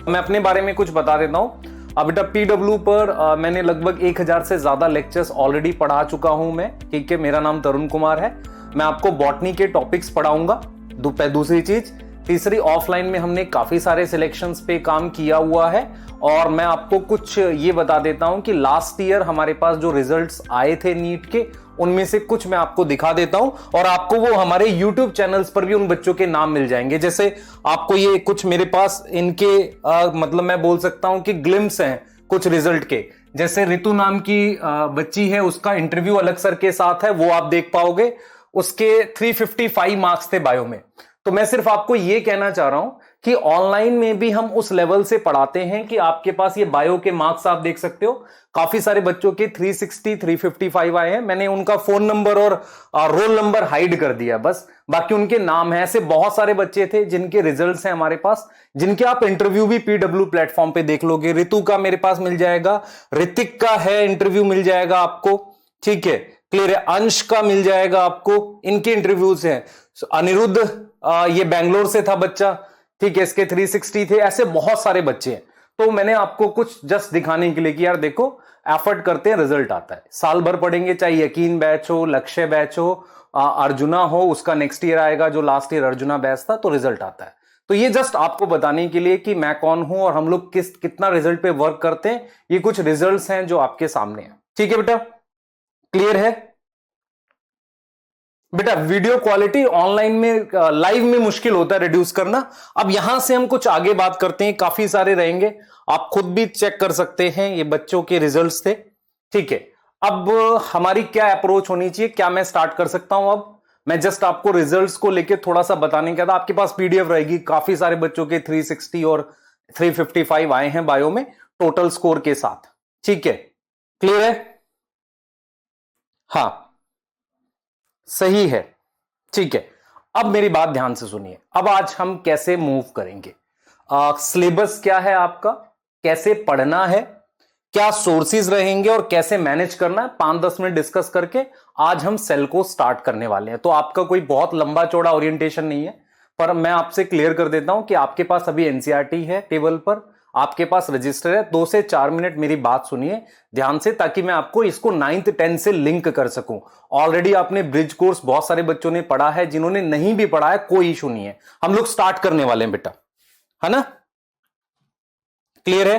मैं अपने बारे में कुछ बता देता हूं। अब बेटा पीडब्ल्यू पर मैंने लगभग 1000 से ज्यादा लेक्चर्स ऑलरेडी पढ़ा चुका हूं मैं। ठीक है, मेरा नाम तरुण कुमार है। मैं आपको बॉटनी के टॉपिक्स पढ़ाऊंगा। दूसरी चीज, तीसरी, ऑफलाइन में हमने काफी सारे सिलेक्शंस पे काम किया हुआ है। और मैं आपको कुछ ये बता देता हूं कि लास्ट ईयर हमारे पास जो रिजल्ट्स आए थे नीट के, उनमें से कुछ मैं आपको दिखा देता हूं और आपको वो हमारे YouTube चैनल्स पर भी उन बच्चों के नाम मिल जाएंगे। जैसे आपको ये कुछ मेरे पास इनके मतलब मैं बोल सकता हूं कि ग्लिम्स हैं कुछ रिजल्ट के। जैसे ऋतु नाम की बच्ची है, उसका इंटरव्यू अलग सर के साथ है, वो आप देख पाओगे। उसके 355 मार्क्स थे बायो में। तो मैं सिर्फ आपको ये कहना चाह रहा हूं कि ऑनलाइन में भी हम उस लेवल से पढ़ाते हैं कि आपके पास ये बायो के मार्क्स आप देख सकते हो। काफी सारे बच्चों के 360 355 आए हैं। मैंने उनका फोन नंबर और रोल नंबर हाइड कर दिया बस, बाकी उनके नाम है। ऐसे बहुत सारे बच्चे थे जिनके रिजल्ट्स हैं हमारे पास, जिनके आप इंटरव्यू भी पीडब्ल्यू प्लेटफॉर्म पे देख लोगे। ऋतु का मेरे पास मिल जाएगा, ऋतिक का है इंटरव्यू मिल जाएगा आपको। ठीक है, क्लियर है। अंश का मिल जाएगा आपको, इनके इंटरव्यूज हैं। अनिरुद्ध ये बैंगलोर से था बच्चा, ठीक है, इसके 360 थे। ऐसे बहुत सारे बच्चे हैं। तो मैंने आपको कुछ जस्ट दिखाने के लिए कि यार देखो, एफर्ट करते हैं, रिजल्ट आता है। साल भर पढ़ेंगे, चाहे यकीन बैच हो, लक्ष्य बैच हो, अर्जुना हो, उसका नेक्स्ट ईयर आएगा जो लास्ट ईयर अर्जुना बैच था, तो रिजल्ट आता है। तो ये जस्ट आपको बताने के लिए कि मैं कौन हूं और हम लोग कितना रिजल्ट पे वर्क करते हैं। ये कुछ रिजल्ट्स हैं जो आपके सामने हैं। ठीक है बेटा, क्लियर है बेटा? वीडियो क्वालिटी ऑनलाइन में लाइव में मुश्किल होता है रिड्यूस करना। अब यहां से हम कुछ आगे बात करते हैं, काफी सारे रहेंगे, आप खुद भी चेक कर सकते हैं। ये बच्चों के रिजल्ट्स थे। ठीक है, अब हमारी क्या अप्रोच होनी चाहिए, क्या मैं स्टार्ट कर सकता हूं? अब मैं जस्ट आपको रिजल्ट्स को लेके थोड़ा सा बताने का था। आपके पास पीडीएफ रहेगी, काफी सारे बच्चों के 360 और 355 आए हैं बायो में टोटल स्कोर के साथ। ठीक है, क्लियर है? हाँ, सही है। ठीक है, अब मेरी बात ध्यान से सुनिए। अब आज हम कैसे मूव करेंगे, सिलेबस क्या है आपका, कैसे पढ़ना है, क्या सोर्सेज रहेंगे और कैसे मैनेज करना है, 5-10 मिनट डिस्कस करके आज हम सेल को स्टार्ट करने वाले हैं। तो आपका कोई बहुत लंबा चौड़ा ओरिएंटेशन नहीं है, पर मैं आपसे क्लियर कर देता हूं कि आपके पास अभी एनसीईआरटी है टेबल पर, आपके पास रजिस्टर है। 2 से 4 मिनट मेरी बात सुनिए ध्यान से, ताकि मैं आपको इसको 9th 10th से लिंक कर सकूं। ऑलरेडी आपने ब्रिज कोर्स बहुत सारे बच्चों ने पढ़ा है, जिन्होंने नहीं भी पढ़ा है कोई इशू नहीं है, हम लोग स्टार्ट करने वाले हैं बेटा, है ना? क्लियर है?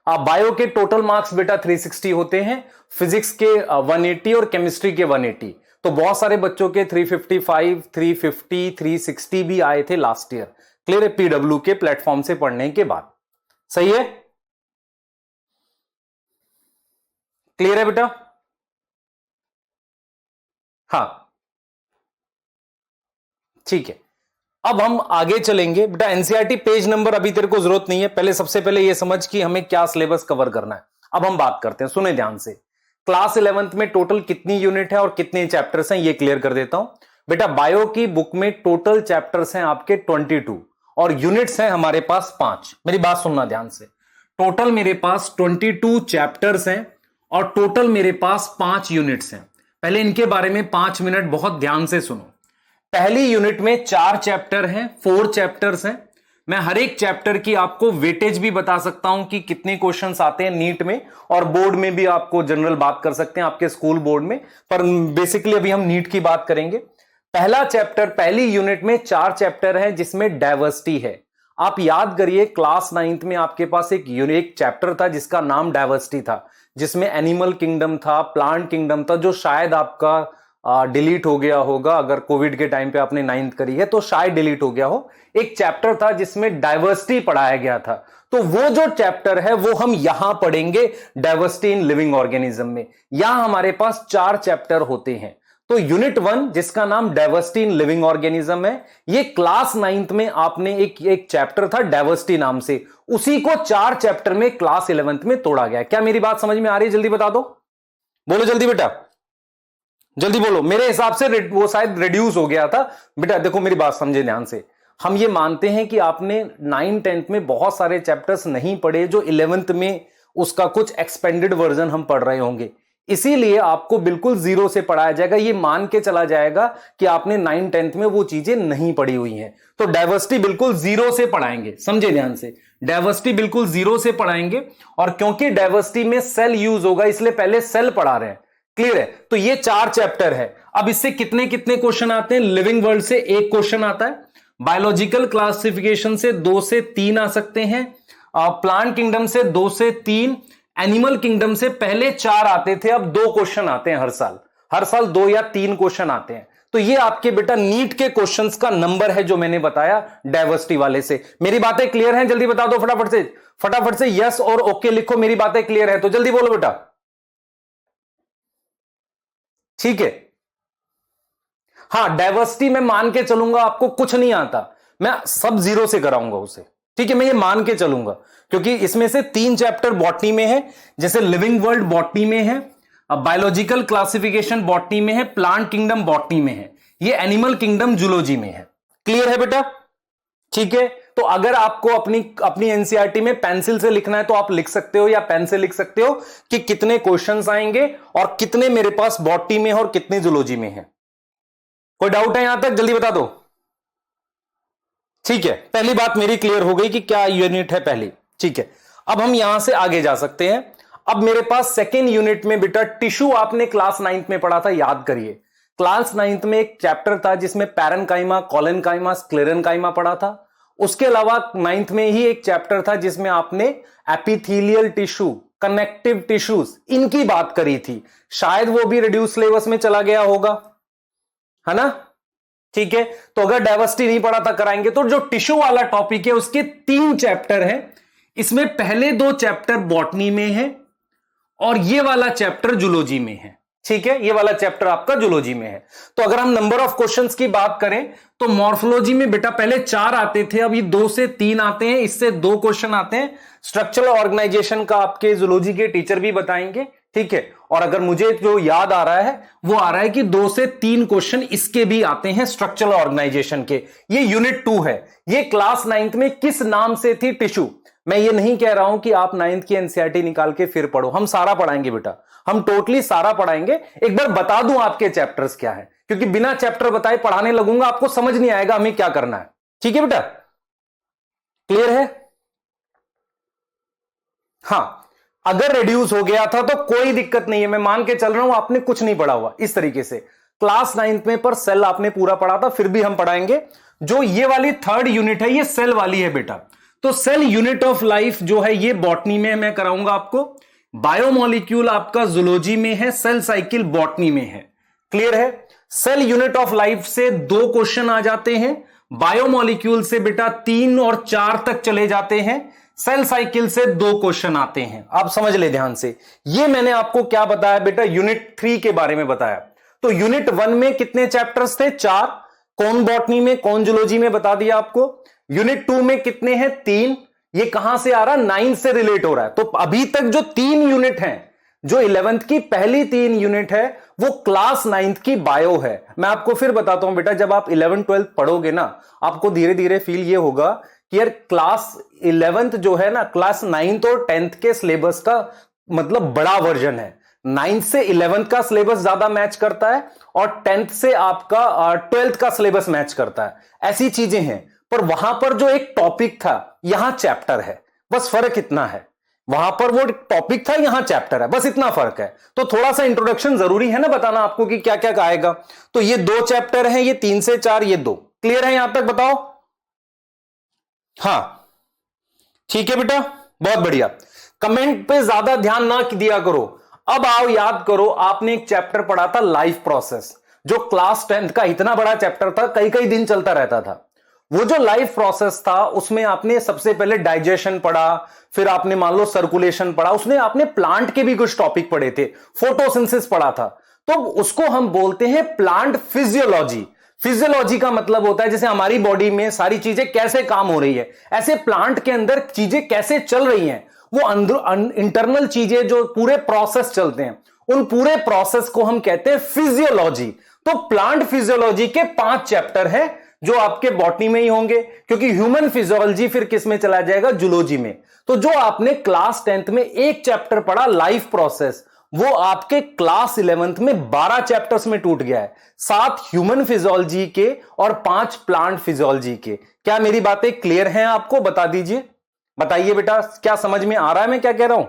बायो के टोटल मार्क्स बेटा 360 होते हैं, फिजिक्स के 180 और केमिस्ट्री के 180। तो बहुत सारे बच्चों के 355, 350, 360 भी आए थे लास्ट ईयर। क्लियर है? पीडब्ल्यू के प्लेटफॉर्म से पढ़ने के बाद। सही है? क्लियर है बेटा? हाँ, ठीक है। अब हम आगे चलेंगे बेटा। एनसीईआरटी पेज नंबर अभी तेरे को जरूरत नहीं है, पहले सबसे पहले ये समझ कि हमें क्या सिलेबस कवर करना है। अब हम बात करते हैं, सुने ध्यान से। क्लास 11th में टोटल कितनी यूनिट है और कितने चैप्टर्स हैं, ये क्लियर कर देता हूं बेटा। बायो की बुक में टोटल चैप्टर्स हैं आपके 22 और यूनिट्स हैं हमारे पास 5। मेरी बात सुनना ध्यान से। टोटल मेरे पास 22 चैप्टर्स हैं और टोटल मेरे पास 5 यूनिट्स हैं। पहले इनके बारे में 5 मिनट बहुत ध्यान से सुनो। पहली यूनिट में 4 चैप्टर हैं, 4 चैप्टर्स हैं। मैं हर एक चैप्टर की आपको वेटेज भी बता सकता हूं कि कितने क्वेश्चंस आते हैं नीट में, और बोर्ड में भी आपको जनरल बात कर सकते हैं, आपके स्कूल बोर्ड में। पर बेसिकली अभी हम नीट की बात करेंगे। पहला चैप्टर, पहली यूनिट में 4 चैप्टर हैं जिसमें डाइवर्सिटी है। आप याद करिए, क्लास 9th में आपके पास एक चैप्टर था जिसका नाम डाइवर्सिटी था, जिसमें एनिमल किंगडम था, प्लांट किंगडम था, जो शायद आपका डिलीट हो गया होगा। अगर कोविड के टाइम पे आपने 9th करी है तो शायद डिलीट हो गया हो। एक चैप्टर था जिसमें डाइवर्सिटी पढ़ाया गया था, तो वो जो चैप्टर है वो हम यहां पढ़ेंगे, डाइवर्सिटी इन लिविंग ऑर्गेनिज्म में। यहां हमारे पास 4 चैप्टर होते हैं। तो यूनिट 1 जिसका नाम डाइवर्सिटी इन लिविंग ऑर्गेनिज्म है, ये क्लास 9th में आपने एक चैप्टर था डाइवर्सिटी नाम से, उसी को 4 चैप्टर में क्लास 11th में तोड़ा गया। क्या मेरी बात समझ में आ रही है? जल्दी बता दो, बोलो जल्दी बेटा, जल्दी बोलो। मेरे हिसाब से वो शायद रिड्यूस हो गया था बेटा। देखो मेरी बात समझे ध्यान से। हम ये मानते हैं कि आपने 9th 10th में बहुत सारे चैप्टर्स नहीं पढ़े, जो 11th में उसका कुछ एक्सपेंडेड वर्जन हम पढ़ रहे होंगे। इसीलिए आपको बिल्कुल जीरो से पढ़ाया जाएगा, ये मान के चला जाएगा कि आपने 9 10th में वो चीजें नहीं पढ़ी हुई हैं। तो डाइवर्सिटी बिल्कुल जीरो से पढ़ाएंगे, समझे ध्यान से, डाइवर्सिटी बिल्कुल जीरो से पढ़ाएंगे। और क्योंकि डाइवर्सिटी में सेल यूज होगा इसलिए पहले सेल पढ़ा रहे हैं, क्लियर है। तो ये 4 चैप्टर है। अब इससे कितने कितने क्वेश्चन आते हैं? लिविंग वर्ल्ड से 1 क्वेश्चन आता है, बायोलॉजिकल क्लासिफिकेशन से 2 से 3 आ सकते हैं, प्लांट किंगडम से 2 से 3, एनिमल किंगडम से पहले 4 आते थे, अब 2 क्वेश्चन आते हैं हर साल 2 या 3 क्वेश्चन आते हैं। तो ये आपके बेटा नीट के क्वेश्चंस का नंबर है जो मैंने बताया डाइवर्सिटी वाले से। मेरी बातें क्लियर हैं? जल्दी बता दो फटाफट से यस और ओके लिखो, मेरी बातें क्लियर है तो जल्दी बोलो बेटा, ठीक है। हाँ, डाइवर्सिटी में मान के चलूंगा आपको कुछ नहीं आता, मैं सब जीरो से कराऊंगा उसे, ठीक है, मैं ये मान के चलूंगा क्योंकि इसमें से 3 चैप्टर बॉटनी में है, जैसे लिविंग वर्ल्ड बॉटनी में है, अब बायोलॉजिकल क्लासिफिकेशन बॉटनी में है, प्लांट किंगडम बॉटनी में है, ये एनिमल किंगडम जूलॉजी में है। क्लियर है बेटा? ठीक है। तो अगर आपको अपनी एनसीईआरटी में पेंसिल से लिखना है तो आप लिख सकते हो या पेन से लिख सकते हो कि कितने क्वेश्चंस आएंगे और कितने मेरे पास बॉटनी में है और कितने जूलॉजी में है। कोई डाउट है यहां तक? जल्दी बता दो। ठीक है, पहली बात मेरी क्लियर हो गई कि क्या यूनिट है पहली, ठीक है। अब हम यहां से आगे जा सकते हैं। अब मेरे पास सेकेंड यूनिट में बेटा टिश्यू आपने क्लास 9th में पढ़ा था, याद करिए। क्लास 9th में एक चैप्टर था जिसमें पैरेन्काइमा, कोलेनकाइमा, स्क्लेरेन्काइमा पढ़ा था। उसके अलावा 9th में ही एक चैप्टर था जिसमें आपने एपिथेलियल टिश्यू, कनेक्टिव टिश्यूज, इनकी बात करी थी। शायद वो भी रिड्यूस सिलेबस में चला गया होगा, है ना? ठीक है। तो अगर डाइवर्सिटी नहीं पढ़ा था कराएंगे। तो जो टिश्यू वाला टॉपिक है उसके 3 चैप्टर हैं। इसमें पहले 2 चैप्टर बॉटनी में है और ये वाला चैप्टर जूलॉजी में है, ठीक है। ये वाला चैप्टर आपका जूलॉजी में है। तो अगर हम नंबर ऑफ क्वेश्चंस की बात करें तो मॉर्फोलॉजी में बेटा पहले 4 आते थे, अब ये 2 से 3 आते हैं, इससे 2 क्वेश्चन आते हैं। स्ट्रक्चरल ऑर्गेनाइजेशन का आपके जूलॉजी के टीचर भी बताएंगे, ठीक है। और अगर मुझे जो याद आ रहा है वो आ रहा है कि 2 से 3 क्वेश्चन इसके भी आते हैं स्ट्रक्चरल ऑर्गेनाइजेशन के। ये यूनिट 2 है। ये क्लास 9th में किस नाम से थी? टिश्यू। मैं ये नहीं कह रहा हूं कि आप 9th की एनसीईआरटी निकाल के फिर पढ़ो, हम सारा पढ़ाएंगे बेटा, हम टोटली सारा पढ़ाएंगे। एक बार बता दूं आपके चैप्टर्स क्या है, क्योंकि बिना चैप्टर बताए पढ़ाने लगूंगा आपको समझ नहीं आएगा हमें क्या करना है, ठीक है बेटा? क्लियर है? हां, अगर रिड्यूस हो गया था तो कोई दिक्कत नहीं है, मैं मान के चल रहा हूं आपने कुछ नहीं पढ़ा हुआ। इस तरीके से क्लास 9th में पर सेल आपने पूरा पढ़ा था, फिर भी हम पढ़ाएंगे। जो ये वाली 3rd यूनिट है ये सेल वाली है बेटा। तो सेल यूनिट ऑफ लाइफ जो है ये बॉटनी में मैं कराऊंगा आपको, बायोमोलिक्यूल आपका जूलॉजी में है, सेल साइकिल बॉटनी में है। क्लियर है? सेल यूनिट ऑफ लाइफ से 2 क्वेश्चन आ जाते हैं, बायोमोलिक्यूल से बेटा 3 और 4 तक चले जाते हैं, सेल साइकिल से 2 क्वेश्चन आते हैं। आप समझ ले ध्यान से। ये मैंने आपको क्या बताया बेटा? यूनिट 3 के बारे में बताया। तो यूनिट 1 में कितने चैप्टर्स थे? 4। कौन बॉटनी में, कौन जूलॉजी में बता दिया आपको। यूनिट 2 में कितने हैं? 3। ये कहां से आ रहा है? 9 से रिलेट हो रहा है। तो अभी तक जो 3 यूनिट हैं, जो 11th की पहली 3 यूनिट है वो क्लास 9th की बायो है। मैं आपको फिर बताता हूं बेटा, जब आप 11th 12th पढ़ोगे ना, आपको धीरे धीरे फील ये होगा कि यार क्लास 11th जो है ना, क्लास 9th और 10th के सिलेबस का मतलब बड़ा वर्जन है। 9th से 11th का सिलेबस ज्यादा मैच करता है और 10th से आपका 12th का सिलेबस मैच करता है। ऐसी चीजें हैं। पर वहां पर जो एक टॉपिक था, यहां चैप्टर है, बस फर्क इतना है। वहां पर वो टॉपिक था, यहां चैप्टर है, बस इतना फर्क है। तो थोड़ा सा इंट्रोडक्शन जरूरी है ना बताना आपको कि क्या क्या आएगा। तो ये 2 चैप्टर हैं, ये 3 से 4, ये 2। क्लियर है यहां तक? बताओ। हां, ठीक है बेटा, बहुत बढ़िया। कमेंट पे ज्यादा ना ना दिया करो। अब आओ याद करो, आपने एक चैप्टर पढ़ा था लाइफ प्रोसेस, जो क्लास 10th का इतना बड़ा चैप्टर था, कई कई दिन चलता रहता था। वो जो लाइफ प्रोसेस था उसमें आपने सबसे पहले डाइजेशन पढ़ा, फिर आपने मान लो सर्कुलेशन पढ़ा, उसने आपने प्लांट के भी कुछ टॉपिक पढ़े थे, फोटोसिंथेसिस पढ़ा था। तो उसको हम बोलते हैं प्लांट फिजियोलॉजी। फिजियोलॉजी का मतलब होता है जैसे हमारी बॉडी में सारी चीजें कैसे काम हो रही है, ऐसे प्लांट के अंदर चीजें कैसे चल रही हैं, वो अंदर इंटरनल चीजें जो पूरे प्रोसेस चलते हैं, उन पूरे प्रोसेस को हम कहते हैं फिजियोलॉजी। तो प्लांट फिजियोलॉजी के 5 चैप्टर हैं जो आपके बॉटनी में ही होंगे, क्योंकि ह्यूमन फिजियोलॉजी फिर किस में चला जाएगा? जूलॉजी में। तो जो आपने क्लास 10th में एक चैप्टर पढ़ा लाइफ प्रोसेस, वो आपके क्लास 11th में 12 चैप्टर्स में टूट गया है, 7 ह्यूमन फिजियोलॉजी के और 5 प्लांट फिजियोलॉजी के। क्या मेरी बातें क्लियर हैं आपको? बता दीजिए, बताइए बेटा, क्या समझ में आ रहा है मैं क्या कह रहा हूं?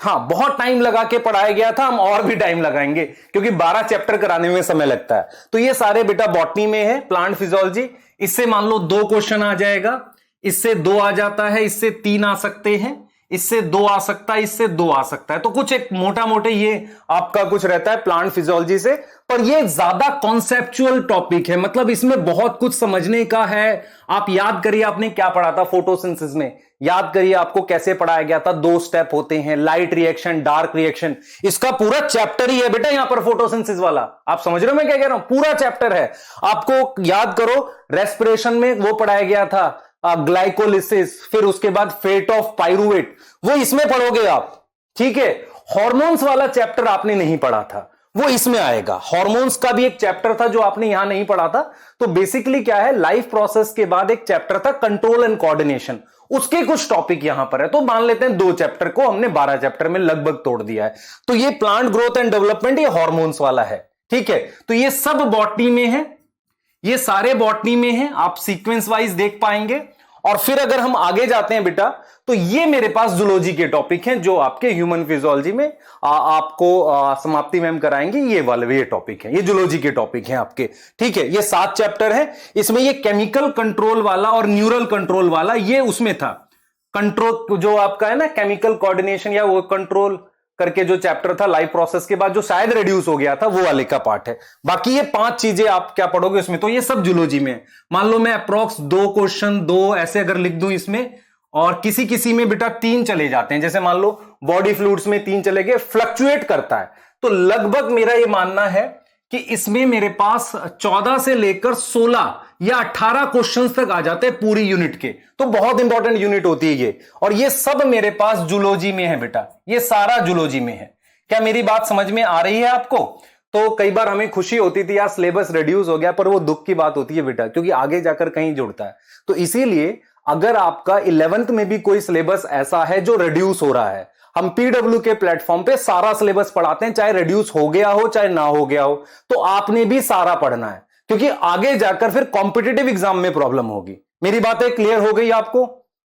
हाँ, बहुत टाइम लगा के पढ़ाया गया था, हम और भी टाइम लगाएंगे क्योंकि 12 चैप्टर कराने में समय लगता है। तो ये सारे बेटा बॉटनी में है, प्लांट फिजियोलॉजी। इससे मान लो 2 क्वेश्चन आ जाएगा, इससे 2 आ जाता है, इससे 3 आ सकते हैं, इससे 2 आ सकता है, इससे 2 आ सकता है। तो कुछ एक मोटा मोटे ये आपका कुछ रहता है प्लांट फिजियोलॉजी से। पर ये ज्यादा कॉन्सेप्चुअल टॉपिक है, मतलब इसमें बहुत कुछ समझने का है। आप याद करिए आपने क्या पढ़ा था फोटोसिंथेसिस में, याद करिए आपको कैसे पढ़ाया गया था। 2 स्टेप होते हैं, लाइट रिएक्शन, डार्क रिएक्शन। इसका पूरा चैप्टर ही है बेटा यहां पर फोटोसिंथेसिस वाला। आप समझ रहे हो मैं क्या कह रहा हूं? पूरा चैप्टर है। आपको याद करो रेस्पिरेशन में वो पढ़ाया गया था ग्लाइकोलिसिस, फिर उसके बाद फेट ऑफ पाइरुवेट, वो इसमें पढ़ोगे आप, ठीक है। हॉर्मोन्स वाला चैप्टर आपने नहीं पढ़ा था, वो इसमें आएगा। हॉर्मोन्स का भी एक चैप्टर था जो आपने यहां नहीं पढ़ा था। तो बेसिकली क्या है, लाइफ प्रोसेस के बाद एक चैप्टर था कंट्रोल एंड कोऑर्डिनेशन, उसके कुछ टॉपिक यहां पर है। तो मान लेते हैं 2 चैप्टर को हमने 12 चैप्टर में लगभग तोड़ दिया है। तो ये प्लांट ग्रोथ एंड डेवलपमेंट ये हॉर्मोन्स वाला है, ठीक है। तो ये सब बॉटनी में है, ये सारे बॉटनी में है, आप सीक्वेंस वाइज देख पाएंगे। और फिर अगर हम आगे जाते हैं बेटा, तो ये मेरे पास जूलॉजी के टॉपिक हैं जो आपके ह्यूमन फिजियोलॉजी में आपको समाप्ति मैम कराएंगे। ये वाले ये टॉपिक हैं, ये जूलॉजी के टॉपिक हैं आपके, ठीक है। ये 7 चैप्टर है। इसमें ये केमिकल कंट्रोल वाला और न्यूरल कंट्रोल वाला ये उसमें था। कंट्रोल जो आपका है ना, केमिकल कोऑर्डिनेशन या वो कंट्रोल करके जो चैप्टर था लाइफ प्रोसेस के बाद, जो शायद रिड्यूस हो गया था, वो वाले का पार्ट है। बाकी ये 5 चीजें आप क्या पढ़ोगे उसमें, तो ये सब जूलॉजी में है। मान लो मैं अप्रोक्स 2 क्वेश्चन 2 ऐसे अगर लिख दूं इसमें, और किसी किसी में बेटा 3 चले जाते हैं, जैसे मान लो बॉडी फ्लूइड्स में 3 चले गए, फ्लक्चुएट करता है। तो लगभग मेरा ये मानना है कि इसमें मेरे पास 14 से लेकर 16 या 18 क्वेश्चंस तक आ जाते हैं पूरी यूनिट के। तो बहुत इंपॉर्टेंट यूनिट होती है ये, और ये सब मेरे पास जूलॉजी में है बेटा, ये सारा जूलॉजी में है। क्या मेरी बात समझ में आ रही है आपको? तो कई बार हमें खुशी होती थी यार सिलेबस रिड्यूस हो गया, पर वो दुख की बात होती है बेटा, क्योंकि आगे जाकर कहीं जुड़ता है। तो इसीलिए अगर आपका 11th में भी कोई सिलेबस ऐसा है जो रिड्यूस हो रहा है, हम पीडब्ल्यू के प्लेटफॉर्म पे सारा सिलेबस पढ़ाते हैं, चाहे रिड्यूस हो गया हो चाहे ना हो गया हो, तो आपने भी सारा पढ़ना है, क्योंकि आगे जाकर फिर कॉम्पिटिटिव एग्जाम में प्रॉब्लम होगी। मेरी बातें क्लियर हो गई आपको?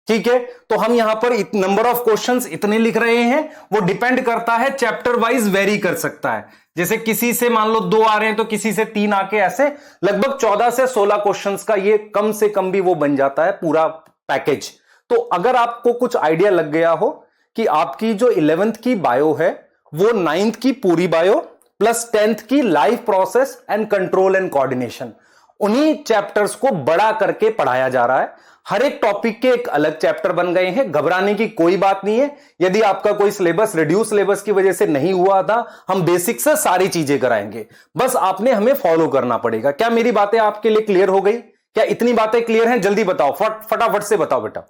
ठीक है। तो हम यहां पर नंबर ऑफ क्वेश्चंस इतने लिख रहे हैं, वो डिपेंड करता है, चैप्टर वाइज वेरी कर सकता है। जैसे किसी से मान लो 2 आ रहे हैं तो किसी से 3 आके, ऐसे लगभग 14 से 16 क्वेश्चंस का ये कम से कम भी वो बन जाता है पूरा पैकेज। तो अगर आपको कुछ आइडिया लग गया हो कि आपकी जो 11th की बायो है वो 9th की पूरी बायो प्लस 10th की life process and control and coordination, उन्हीं चैप्टर्स को बड़ा करके पढ़ाया जा रहा है। हर एक टॉपिक के एक अलग चैप्टर बन गए हैं, घबराने की कोई बात नहीं है। यदि आपका कोई सिलेबस रिड्यूस सिलेबस की वजह से नहीं हुआ था, हम बेसिक से सारी चीजें कराएंगे, बस आपने हमें फॉलो करना पड़ेगा। क्या मेरी बातें आपके लिए क्लियर हो गई? क्या इतनी बातें क्लियर हैं? जल्दी बताओ, फटाफट से बताओ बेटा।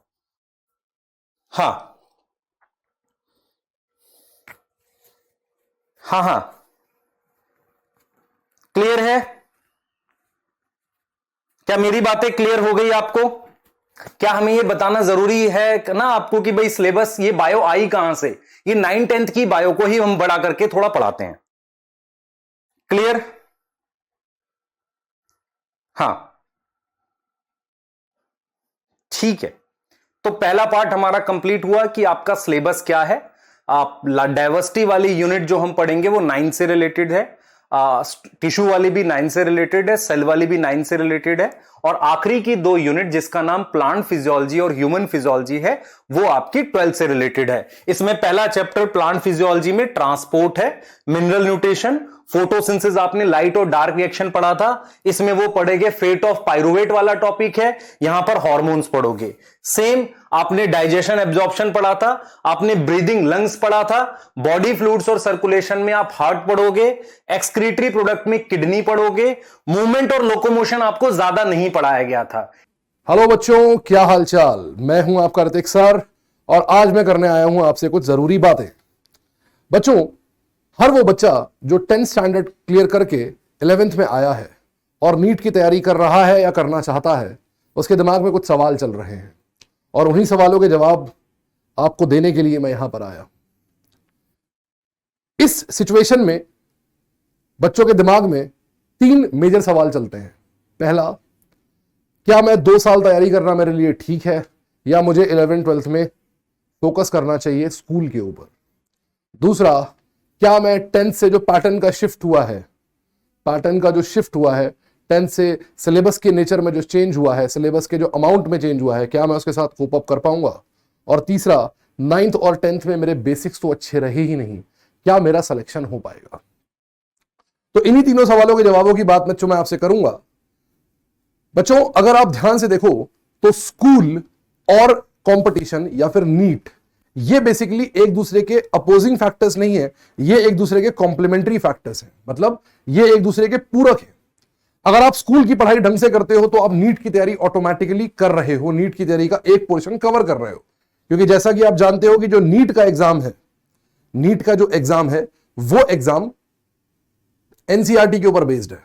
हाँ हाँ हाँ, क्लियर है? क्या मेरी बातें क्लियर हो गई आपको? क्या हमें ये बताना जरूरी है ना आपको कि भाई सिलेबस ये बायो आई कहां से? ये 9th-10th की बायो को ही हम बड़ा करके थोड़ा पढ़ाते हैं। क्लियर? हाँ ठीक है। तो पहला पार्ट हमारा कंप्लीट हुआ कि आपका सिलेबस क्या है। आप डाइवर्सिटी वाली यूनिट जो हम पढ़ेंगे वो 9 से रिलेटेड है, टिश्यू वाली भी 9 से रिलेटेड है, सेल वाली भी 9 से रिलेटेड है, और आखिरी की 2 यूनिट जिसका नाम प्लांट फिजियोलॉजी और ह्यूमन फिजियोलॉजी है वो आपकी 12 से रिलेटेड है। इसमें पहला चैप्टर प्लांट फिजियोलॉजी में ट्रांसपोर्ट है, मिनरल न्यूट्रिशन, फोटोसिंथेसिस, आपने लाइट और डार्क रिएक्शन पढ़ा था, इसमें वो पढ़ेंगे फेट ऑफ पाइरुवेट वाला टॉपिक है, यहां पर हार्मोन्स पढ़ोगे। सेम आपने डाइजेशन एब्जॉर्प्शन पढ़ा था, आपने ब्रीदिंग लंग्स पढ़ा था, बॉडी फ्लूइड्स और सर्कुलेशन में आप हार्ट पढ़ोगे, एक्सक्रीटरी प्रोडक्ट में किडनी पढ़ोगे, मूवमेंट और लोकोमोशन आपको ज्यादा नहीं पढ़ाया गया था। हेलो बच्चों, क्या हालचाल? मैं हूं आपका ऋतिक सर, और आज मैं करने आया हूं आपसे कुछ जरूरी बातें। बच्चों, हर वो बच्चा जो 10th स्टैंडर्ड क्लियर करके 11th में आया है और नीट की तैयारी कर रहा है या करना चाहता है, उसके दिमाग में कुछ सवाल चल रहे हैं। और उन्हीं सवालों के जवाब आपको देने के लिए मैं यहां पर आया। इस सिचुएशन में बच्चों के दिमाग में 3 मेजर सवाल चलते हैं। पहला, क्या मैं 2 साल तैयारी करना मेरे लिए ठीक है, या मुझे 11th-12th में फोकस करना चाहिए स्कूल के ऊपर। दूसरा, क्या मैं 10th से जो पैटर्न का शिफ्ट हुआ है, 10th से सिलेबस के नेचर में जो चेंज हुआ है, सिलेबस के जो अमाउंट में चेंज हुआ है, क्या मैं उसके साथ कोप अप कर पाऊंगा। और तीसरा, 9th और 10th में मेरे बेसिक्स तो अच्छे रहे ही नहीं, क्या मेरा सिलेक्शन हो पाएगा। तो इन्हीं तीनों सवालों के जवाबों की बात बच्चों मैं आपसे करूंगा। बच्चों, अगर आप ध्यान से देखो तो स्कूल और कंपटीशन या फिर नीट, ये बेसिकली एक दूसरे के अपोजिंग फैक्टर्स नहीं है, ये एक दूसरे के कॉम्प्लीमेंट्री फैक्टर्स हैं। मतलब ये एक दूसरे के पूरक हैं। अगर आप स्कूल की पढ़ाई ढंग से करते हो तो आप नीट की तैयारी ऑटोमेटिकली कर रहे हो, नीट की तैयारी का एक पोर्शन कवर कर रहे हो। क्योंकि जैसा कि आप जानते हो कि जो नीट का एग्जाम है, नीट का जो एग्जाम है वो एग्जाम एनसीईआरटी के ऊपर बेस्ड है,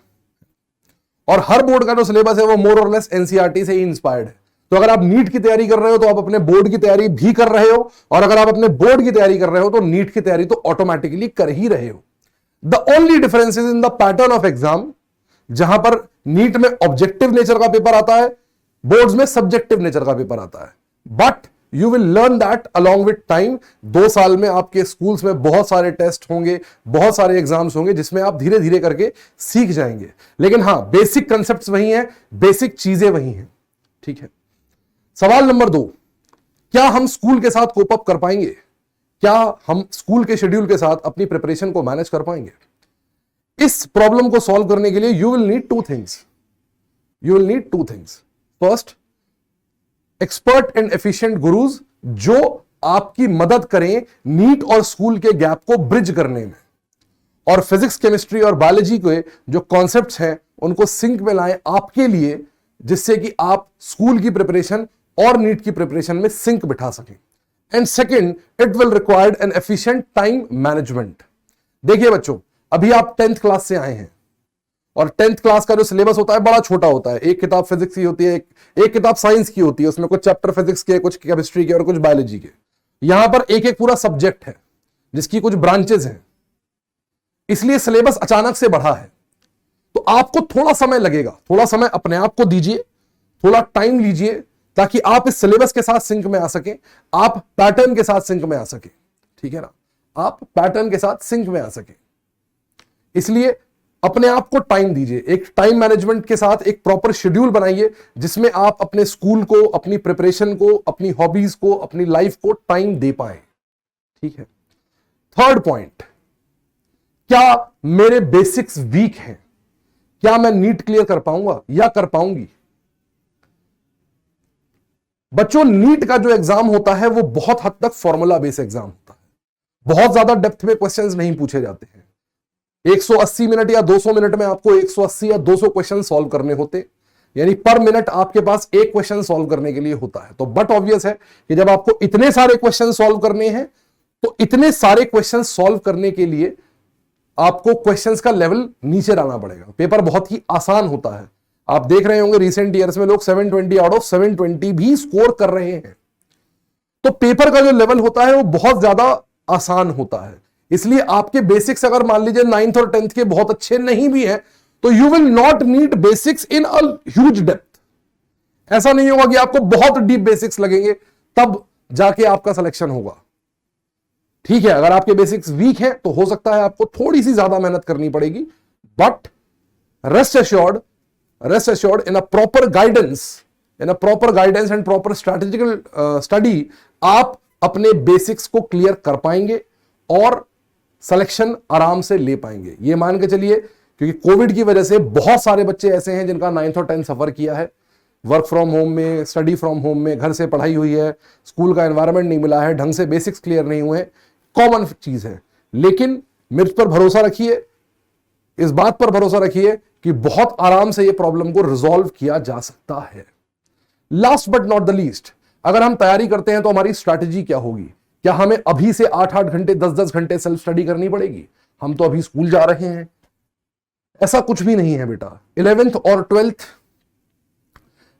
और हर बोर्ड का जो सिलेबस है वो मोर और लेस एनसीईआरटी से ही इंस्पायर्ड है। तो अगर आप नीट की तैयारी कर रहे हो तो आप अपने बोर्ड की तैयारी भी कर रहे हो, और अगर आप अपने बोर्ड की तैयारी कर रहे हो तो नीट की तैयारी तो ऑटोमेटिकली कर ही रहे हो। The only difference is in the pattern of exam, जहां पर नीट में ऑब्जेक्टिव नेचर का पेपर आता है, बोर्ड्स में सब्जेक्टिव नेचर का पेपर आता है। But you will learn that along with time. 2 साल में आपके स्कूल्स में बहुत सारे टेस्ट होंगे, बहुत सारे एग्जाम्स होंगे, जिसमें आप धीरे धीरे करके सीख जाएंगे। लेकिन हां, बेसिक कंसेप्ट्स वही हैं, बेसिक चीजें वही हैं। ठीक है। सवाल नंबर 2, क्या हम स्कूल के साथ कोप अप कर पाएंगे? क्या हम स्कूल के शेड्यूल के साथ अपनी प्रिपरेशन को मैनेज कर पाएंगे? इस प्रॉब्लम को सॉल्व करने के लिए you will need 2 things. First, expert and efficient gurus जो आपकी मदद करें नीट और स्कूल के गैप को ब्रिज करने में, और फिजिक्स, केमिस्ट्री और बायोलॉजी के जो कॉन्सेप्ट्स हैं उनको सिंक में लाएं आपके लिए, जिससे कि आप स्कूल की प्रिपरेशन और नीट की प्रिपरेशन में सिंक बिठा सकें। And second, it will required N efficient time management. देखिए बच्चों, अभी आप 10th क्लास से आए हैं, और 10th क्लास का जो सिलेबस होता है बड़ा छोटा होता है। एक किताब फिजिक्स की होती है, एक किताब साइंस की होती है, उसमें कुछ चैप्टर फिजिक्स के, कुछ केमिस्ट्री के और कुछ बायोलॉजी के। यहां पर एक एक पूरा सब्जेक्ट है जिसकी कुछ ब्रांचेस हैं, इसलिए सिलेबस अचानक से बढ़ा है। तो आपको थोड़ा समय लगेगा, थोड़ा समय अपने आप को दीजिए, थोड़ा टाइम लीजिए, ताकि आप इस सिलेबस के साथ सिंक में आ सके, आप पैटर्न के साथ सिंक में आ सके। ठीक है ना, आप पैटर्न के साथ सिंक में आ सके। इसलिए अपने आप को टाइम दीजिए, एक टाइम मैनेजमेंट के साथ एक प्रॉपर शेड्यूल बनाइए, जिसमें आप अपने स्कूल को, अपनी प्रिपरेशन को, अपनी हॉबीज को, अपनी लाइफ को टाइम दे पाए। ठीक है। थर्ड पॉइंट, क्या मेरे बेसिक्स वीक हैं? क्या मैं नीट क्लियर कर पाऊंगा या कर पाऊंगी? बच्चों, नीट का जो एग्जाम होता है वो बहुत हद तक फॉर्मूला बेस्ड एग्जाम होता है, बहुत ज्यादा डेप्थ में क्वेश्चंस नहीं पूछे जाते हैं। 180 मिनट या 200 मिनट में आपको 180 या 200 क्वेश्चन सॉल्व करने होते, यानी पर मिनट आपके पास एक क्वेश्चन सॉल्व करने के लिए होता है। तो बट ऑब्वियस है कि जब आपको इतने सारे क्वेश्चन सॉल्व करने हैं, तो इतने सारे क्वेश्चन सॉल्व करने के लिए आपको क्वेश्चंस का लेवल नीचे लाना पड़ेगा। पेपर बहुत ही आसान होता है। आप देख रहे होंगे रिसेंट ईयर्स में लोग 720 आउट ऑफ 720 भी स्कोर कर रहे हैं। तो पेपर का जो लेवल होता है वो बहुत ज्यादा आसान होता है। इसलिए आपके बेसिक्स अगर मान लीजिए 9th और 10th के बहुत अच्छे नहीं भी हैं, तो you will not need basics in a huge depth. ऐसा नहीं होगा कि आपको बहुत डीप बेसिक्स लगेंगे तब जाके आपका सिलेक्शन होगा। ठीक है, अगर आपके बेसिक्स वीक हैं तो हो सकता है आपको थोड़ी सी ज्यादा मेहनत करनी पड़ेगी, but rest assured in a proper guidance and proper strategical study आप अपने बेसिक्स को क्लियर कर पाएंगे और सिलेक्शन आराम से ले पाएंगे। ये मान के चलिए, क्योंकि कोविड की वजह से बहुत सारे बच्चे ऐसे हैं जिनका 9th और 10th सफर किया है, वर्क फ्रॉम होम में, स्टडी फ्रॉम होम में, घर से पढ़ाई हुई है, स्कूल का एनवायरनमेंट नहीं मिला है, ढंग से बेसिक्स क्लियर नहीं हुए, कॉमन चीज है। लेकिन मुझ पर भरोसा रखिए, इस बात पर भरोसा रखिए कि बहुत आराम से ये प्रॉब्लम को रिजॉल्व किया जा सकता है। Last but not the least, अगर हम तैयारी करते हैं तो हमारी स्ट्रैटेजी क्या होगी? क्या हमें अभी से 8-8 घंटे, 10-10 घंटे सेल्फ स्टडी करनी पड़ेगी? हम तो अभी स्कूल जा रहे हैं। ऐसा कुछ भी नहीं है बेटा। 11th और 12th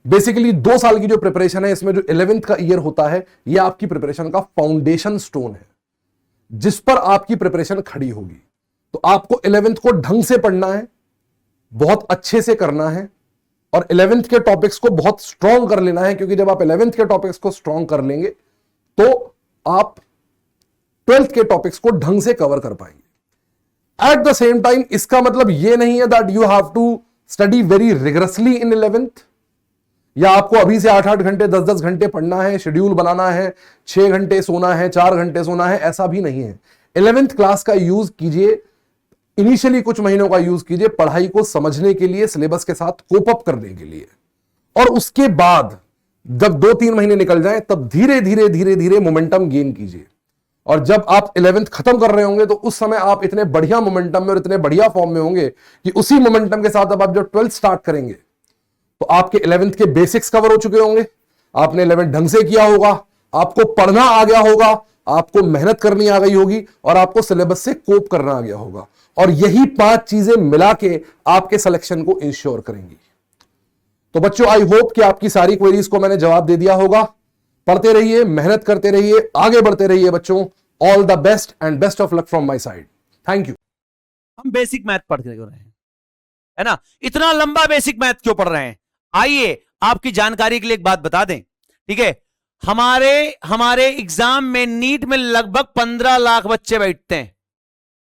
बेसिकली 2 साल की जो प्रिपरेशन है, इसमें जो 11th का ईयर होता है, यह आपकी प्रिपरेशन का फाउंडेशन स्टोन है, जिस पर आपकी प्रिपरेशन खड़ी होगी। तो आपको 11th को ढंग से पढ़ना है, बहुत अच्छे से करना है, और 11th के टॉपिक्स को बहुत स्ट्रॉन्ग कर लेना है, क्योंकि जब आप 11th के टॉपिक्स को स्ट्रॉन्ग कर लेंगे तो आप 12th के टॉपिक्स को ढंग से कवर कर पाएंगे। एट द सेम टाइम इसका मतलब यह नहीं है that you have to study very rigorously in 11th, या आपको अभी से 8-8 घंटे 10-10 घंटे पढ़ना है, शेड्यूल बनाना है, 6 घंटे सोना है, 4 घंटे सोना है, ऐसा भी नहीं है। 11th क्लास का यूज कीजिए, इनिशियली कुछ महीनों का यूज कीजिए पढ़ाई को समझने के लिए, सिलेबस के साथ कोप अप करने के लिए, और उसके बाद जब 2-3 महीने निकल जाएं तब धीरे धीरे धीरे धीरे मोमेंटम गेन कीजिए। और जब आप 11th खत्म कर रहे होंगे तो उस समय आप इतने बढ़िया मोमेंटम में और इतने बढ़िया फॉर्म में होंगे कि उसी मोमेंटम के साथ अब आप जब 12th स्टार्ट करेंगे तो आपके 11th के बेसिक्स कवर हो चुके होंगे, आपने 11th ढंग से किया होगा, आपको पढ़ना आ गया होगा, आपको मेहनत करनी आ गई होगी, और आपको सिलेबस से कोप करना आ गया होगा। और यही 5 चीजें मिला के आपके सिलेक्शन को इंश्योर करेंगी। तो बच्चों, आई होप कि आपकी सारी क्वेरीज को मैंने जवाब दे दिया होगा। पढ़ते रहिए, मेहनत करते रहिए, आगे बढ़ते रहिए बच्चों। All the best and best of luck from my side. Thank you. हम बेसिक मैथ पढ़ रहे हैं, है ना? इतना लंबा बेसिक मैथ क्यों पढ़ रहे हैं? आइए आपकी जानकारी के लिए एक बात बता दें, ठीक है? हमारे एग्जाम में, नीट में लगभग 15 लाख बच्चे बैठते हैं।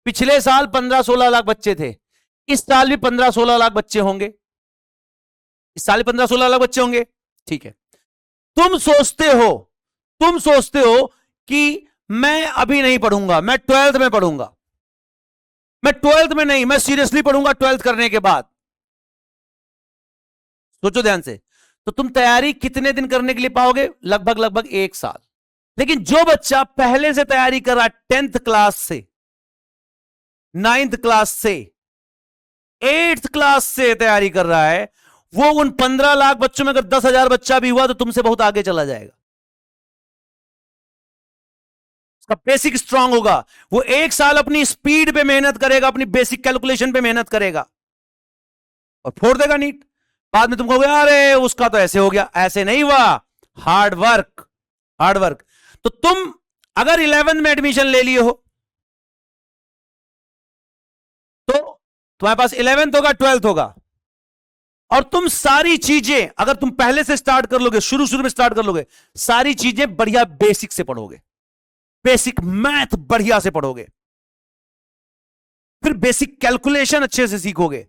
पिछले साल 15-16 लाख बच्चे थे, इस साल भी 15-16 लाख बच्चे होंगे। इस साल 15-16 लाख बच्चे होंगे, ठीक है? तुम सोचते हो कि मैं अभी नहीं पढ़ूंगा, मैं 12th में पढ़ूंगा। मैं 12th में नहीं, मैं सीरियसली पढ़ूंगा 12th करने के बाद। सोचो ध्यान से। तो तुम तैयारी कितने दिन करने के लिए पाओगे? लगभग 1 साल। लेकिन जो बच्चा पहले से तैयारी कर रहा है, 10th क्लास से, 9th क्लास से, 8th क्लास से तैयारी कर रहा है, वो उन 15 लाख बच्चों में अगर 10,000 बच्चा भी हुआ तो तुमसे बहुत आगे चला जाएगा। उसका बेसिक स्ट्रांग होगा। वो 1 साल अपनी स्पीड पे मेहनत करेगा, अपनी बेसिक कैलकुलेशन पे मेहनत करेगा, और फोड़ देगा नीट। बाद में तुम कहोगे अरे उसका तो ऐसे हो गया। ऐसे नहीं हुआ, हार्ड वर्क। तो तुम अगर 11th में एडमिशन ले लिए हो तो तुम्हारे पास 11th होगा, 12th होगा, और तुम सारी चीजें अगर तुम पहले से स्टार्ट कर लोगे, शुरू में स्टार्ट कर लोगे, सारी चीजें बढ़िया बेसिक से पढ़ोगे, बेसिक मैथ बढ़िया से पढ़ोगे, फिर बेसिक कैलकुलेशन अच्छे से सीखोगे,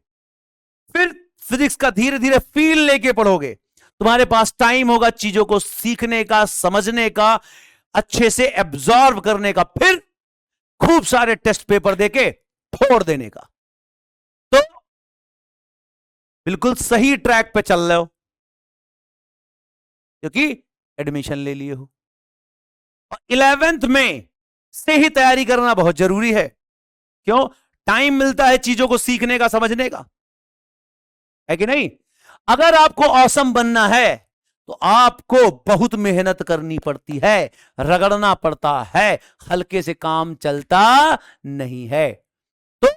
फिर फिजिक्स का धीरे धीरे फील लेके पढ़ोगे। तुम्हारे पास टाइम होगा चीजों को सीखने का, समझने का, अच्छे से एब्जॉर्ब करने का, फिर खूब सारे टेस्ट पेपर देके फोड़ देने का। तो बिल्कुल सही ट्रैक पे चल रहे हो, क्योंकि एडमिशन ले लिए हो। और 11th में से ही तैयारी करना बहुत जरूरी है। क्यों? टाइम मिलता है चीजों को सीखने का, समझने का, है कि नहीं? अगर आपको ऑसम बनना है तो आपको बहुत मेहनत करनी पड़ती है, रगड़ना पड़ता है, हल्के से काम चलता नहीं है। तो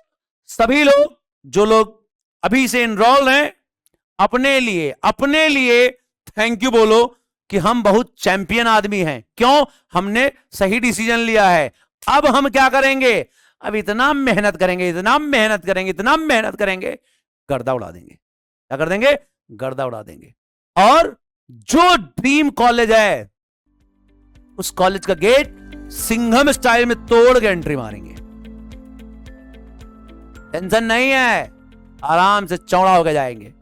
सभी लोग, जो लोग अभी से इनरोल हैं, अपने लिए थैंक यू बोलो कि हम बहुत चैंपियन आदमी हैं। क्यों? हमने सही डिसीजन लिया है। अब हम क्या करेंगे? अब इतना मेहनत करेंगे, गर्दा उड़ा देंगे। क्या कर देंगे? गर्दा उड़ा देंगे। और जो ड्रीम कॉलेज है, उस कॉलेज का गेट सिंघम स्टाइल में तोड़ के एंट्री मारेंगे। टेंशन नहीं है, आराम से चौड़ा होकर जाएंगे।